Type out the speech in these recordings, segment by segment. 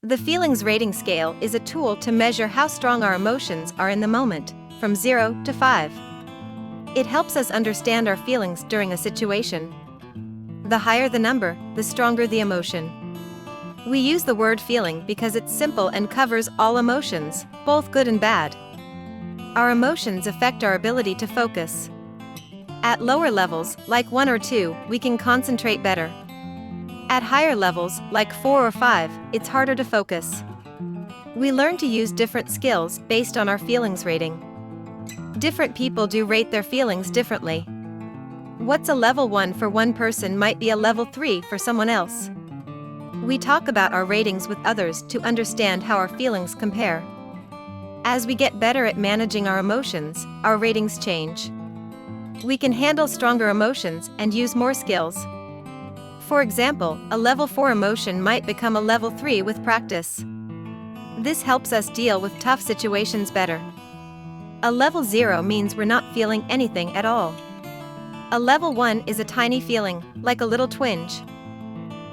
The feelings rating scale is a tool to measure how strong our emotions are in the moment, from 0 to 5. It helps us understand our feelings during a situation. The higher the number, the stronger the emotion. We use the word feeling because it's simple and covers all emotions, both good and bad. Our emotions affect our ability to focus. At lower levels, like 1 or 2, we can concentrate better. At higher levels, like 4 or 5, it's harder to focus. We learn to use different skills based on our feelings rating. Different people do rate their feelings differently. What's a level 1 for one person might be a level 3 for someone else. We talk about our ratings with others to understand how our feelings compare. As we get better at managing our emotions, our ratings change. We can handle stronger emotions and use more skills. For example, a level 4 emotion might become a level 3 with practice. This helps us deal with tough situations better. A level 0 means we're not feeling anything at all. A level 1 is a tiny feeling, like a little twinge.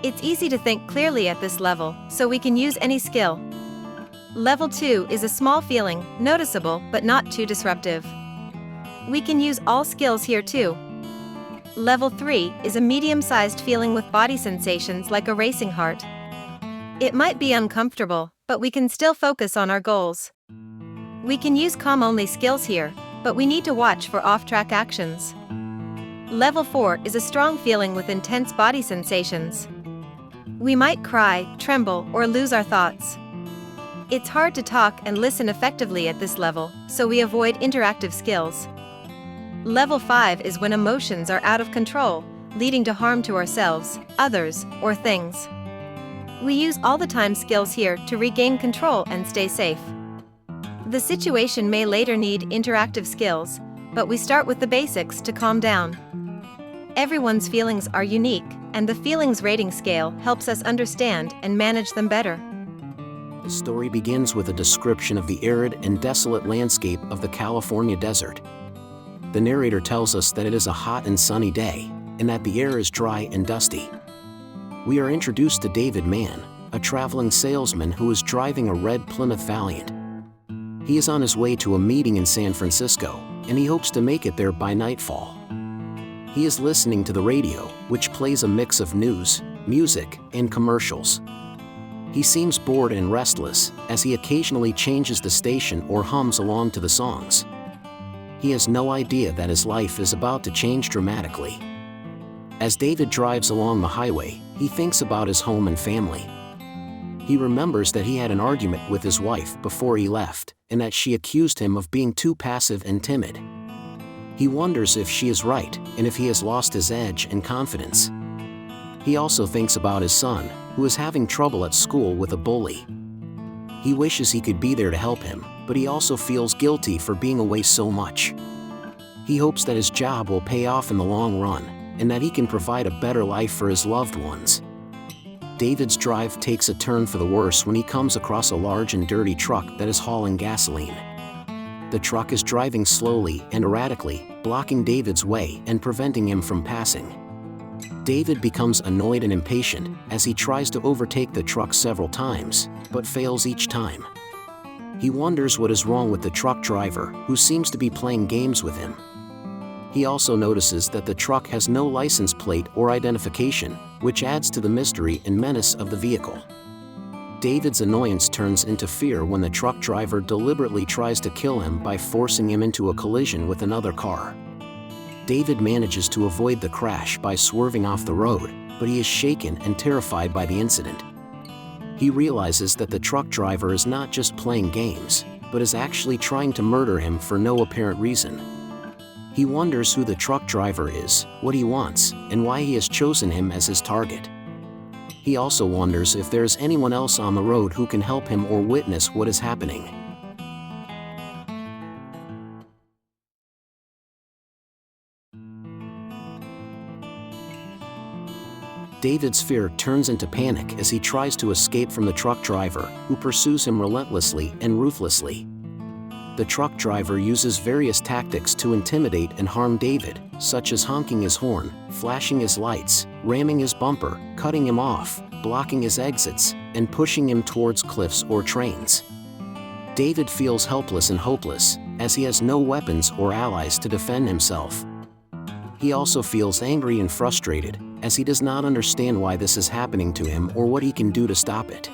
It's easy to think clearly at this level, so we can use any skill. Level 2 is a small feeling, noticeable but not too disruptive. We can use all skills here too. Level 3 is a medium-sized feeling with body sensations like a racing heart. It might be uncomfortable, but we can still focus on our goals. We can use calm-only skills here, but we need to watch for off-track actions. Level 4 is a strong feeling with intense body sensations. We might cry, tremble, or lose our thoughts. It's hard to talk and listen effectively at this level, so we avoid interactive skills. Level 5 is when emotions are out of control, leading to harm to ourselves, others, or things. We use all the time skills here to regain control and stay safe. The situation may later need interactive skills, but we start with the basics to calm down. Everyone's feelings are unique, and the feelings rating scale helps us understand and manage them better. The story begins with a description of the arid and desolate landscape of the California desert. The narrator tells us that it is a hot and sunny day, and that the air is dry and dusty. We are introduced to David Mann, a traveling salesman who is driving a red Plymouth Valiant. He is on his way to a meeting in San Francisco, and he hopes to make it there by nightfall. He is listening to the radio, which plays a mix of news, music, and commercials. He seems bored and restless, as he occasionally changes the station or hums along to the songs. He has no idea that his life is about to change dramatically. As David drives along the highway, he thinks about his home and family. He remembers that he had an argument with his wife before he left, and that she accused him of being too passive and timid. He wonders if she is right, and if he has lost his edge and confidence. He also thinks about his son, who is having trouble at school with a bully. He wishes he could be there to help him, but he also feels guilty for being away so much. He hopes that his job will pay off in the long run, and that he can provide a better life for his loved ones. David's drive takes a turn for the worse when he comes across a large and dirty truck that is hauling gasoline. The truck is driving slowly and erratically, blocking David's way and preventing him from passing. David becomes annoyed and impatient as he tries to overtake the truck several times, but fails each time. He wonders what is wrong with the truck driver, who seems to be playing games with him. He also notices that the truck has no license plate or identification, which adds to the mystery and menace of the vehicle. David's annoyance turns into fear when the truck driver deliberately tries to kill him by forcing him into a collision with another car. David manages to avoid the crash by swerving off the road, but he is shaken and terrified by the incident. He realizes that the truck driver is not just playing games, but is actually trying to murder him for no apparent reason. He wonders who the truck driver is, what he wants, and why he has chosen him as his target. He also wonders if there is anyone else on the road who can help him or witness what is happening. David's fear turns into panic as he tries to escape from the truck driver, who pursues him relentlessly and ruthlessly. The truck driver uses various tactics to intimidate and harm David, such as honking his horn, flashing his lights, ramming his bumper, cutting him off, blocking his exits, and pushing him towards cliffs or trains. David feels helpless and hopeless, as he has no weapons or allies to defend himself. He also feels angry and frustrated, as he does not understand why this is happening to him or what he can do to stop it.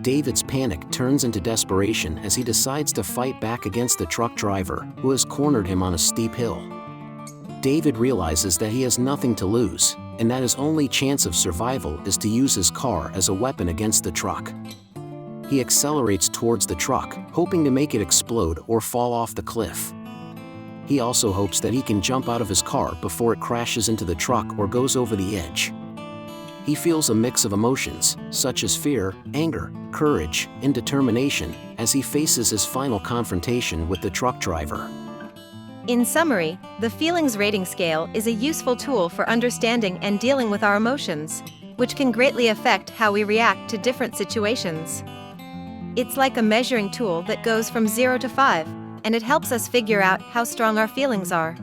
David's panic turns into desperation as he decides to fight back against the truck driver, who has cornered him on a steep hill. David realizes that he has nothing to lose, and that his only chance of survival is to use his car as a weapon against the truck. He accelerates towards the truck, hoping to make it explode or fall off the cliff. He also hopes that he can jump out of his car before it crashes into the truck or goes over the edge. He feels a mix of emotions, such as fear, anger, courage, and determination, as he faces his final confrontation with the truck driver. In summary, the feelings rating scale is a useful tool for understanding and dealing with our emotions, which can greatly affect how we react to different situations. It's like a measuring tool that goes from 0 to 5, and it helps us figure out how strong our feelings are.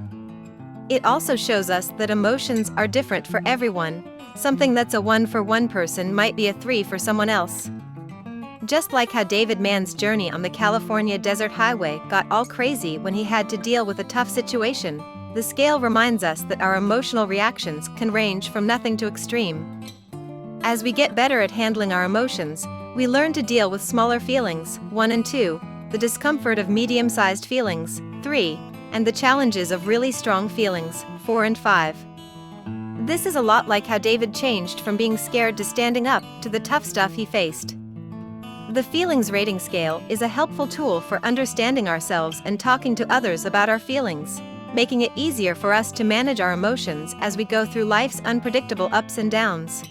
It also shows us that emotions are different for everyone. Something that's a 1 for one person might be a 3 for someone else. Just like how David Mann's journey on the California Desert Highway got all crazy when he had to deal with a tough situation, the scale reminds us that our emotional reactions can range from nothing to extreme. As we get better at handling our emotions, we learn to deal with smaller feelings, 1 and 2, the discomfort of medium-sized feelings, 3, and the challenges of really strong feelings, 4 and 5. This is a lot like how David changed from being scared to standing up to the tough stuff he faced. The feelings rating scale is a helpful tool for understanding ourselves and talking to others about our feelings, making it easier for us to manage our emotions as we go through life's unpredictable ups and downs.